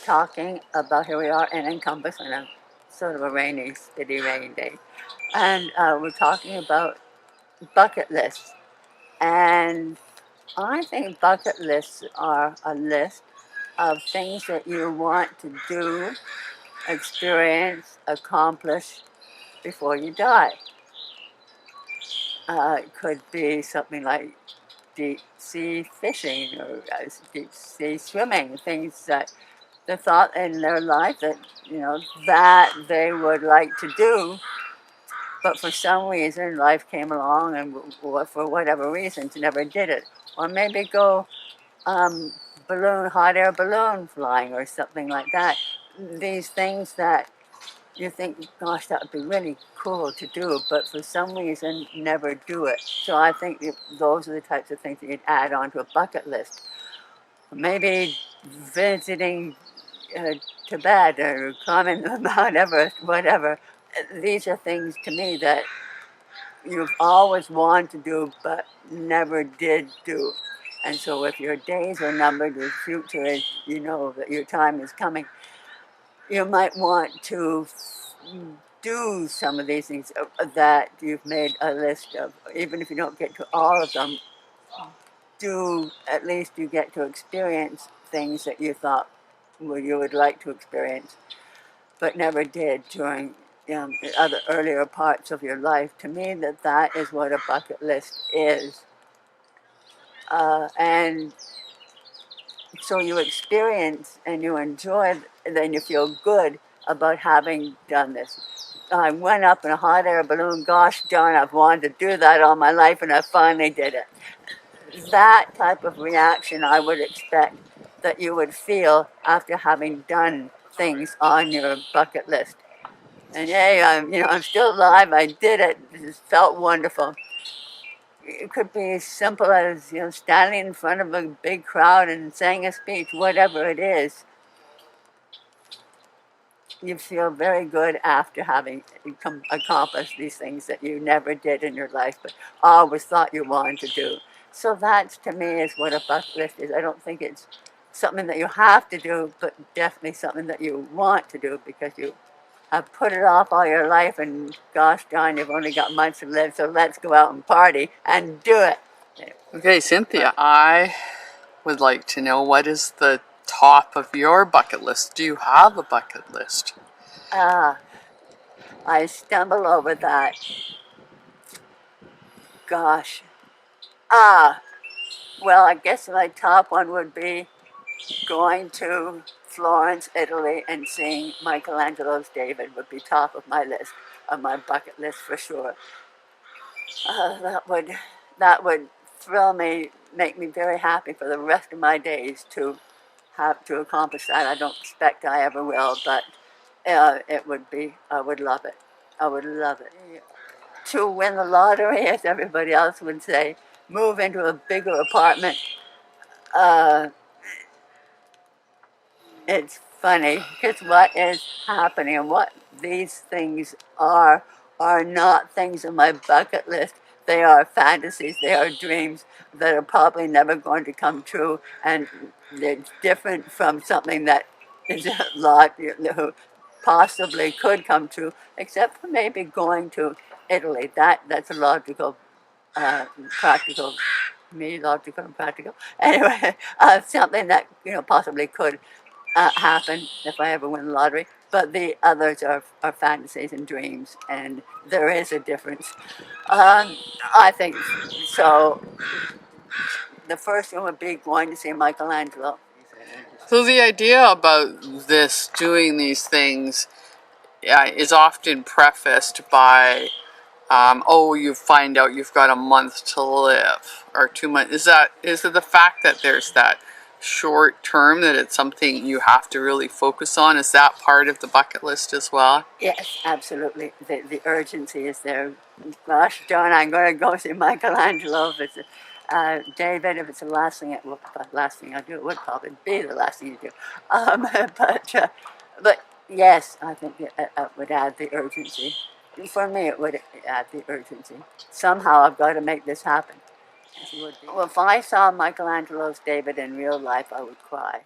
talking about, here we are in Encompass on a sort of a rainy, spitty rain day. And we're talking about bucket lists. And I think bucket lists are a list of things that you want to do, experience, accomplish before you die. It could be something like deep sea fishing or deep sea swimming, things that the thought in their life that, that they would like to do, but for some reason life came along and for whatever reasons never did it. Or maybe go hot air balloon flying or something like that. These things that you think, gosh, that would be really cool to do, but for some reason never do it. So I think those are the types of things that you'd add onto a bucket list. Maybe visiting Tibet or climbing Mount Everest, whatever. These are things to me that you've always wanted to do but never did do. And so if your days are numbered, your future is, you know that your time is coming, you might want to do some of these things that you've made a list of. Even if you don't get to all of them, at least you get to experience things that you thought you would like to experience, but never did during the other earlier parts of your life. To me, that is what a bucket list is. And so you experience and you enjoy, then you feel good about having done this. I went up in a hot air balloon, gosh darn, I've wanted to do that all my life and I finally did it. That type of reaction I would expect that you would feel after having done things on your bucket list. And hey, I'm still alive, I did it, it felt wonderful. It could be as simple as, standing in front of a big crowd and saying a speech, whatever it is. You feel very good after having accomplished these things that you never did in your life, but always thought you wanted to do. So that, to me, is what a bucket list is. I don't think it's something that you have to do, but definitely something that you want to do because you have put it off all your life, and gosh darn, you've only got months to live, so let's go out and party and do it. Okay, Cynthia, I would like to know, what is the top of your bucket list? Do you have a bucket list? I stumble over that. Gosh. Well, I guess my top one would be going to Florence, Italy, and seeing Michelangelo's David would be top of my list, of my bucket list for sure. That would thrill me, make me very happy for the rest of my days to have to accomplish that. I don't expect I ever will, but it would be. I would love it. I would love it. To win the lottery, as everybody else would say, move into a bigger apartment. It's funny because what is happening and what these things are not things on my bucket list. They are fantasies, they are dreams that are probably never going to come true, and they're different from something that is a lot, possibly could come true, except for maybe going to Italy. That's a logical, practical, logical and practical. Anyway, something that possibly could happen if I ever win the lottery. But the others are fantasies and dreams, and there is a difference. I think so. The first one would be going to see Michelangelo. So the idea about doing these things, is often prefaced by, you find out you've got a month to live, or 2 months. Is it the fact that there's that short term, that it's something you have to really focus on? Is that part of the bucket list as well? Yes, absolutely. The urgency is there. Gosh darn, I'm going to go see Michelangelo. If it's David, if it's the last thing I do, it would probably be the last thing you do. But yes, I think it would add the urgency. For me, it would add the urgency. Somehow I've got to make this happen. Well, if I saw Michelangelo's David in real life, I would cry.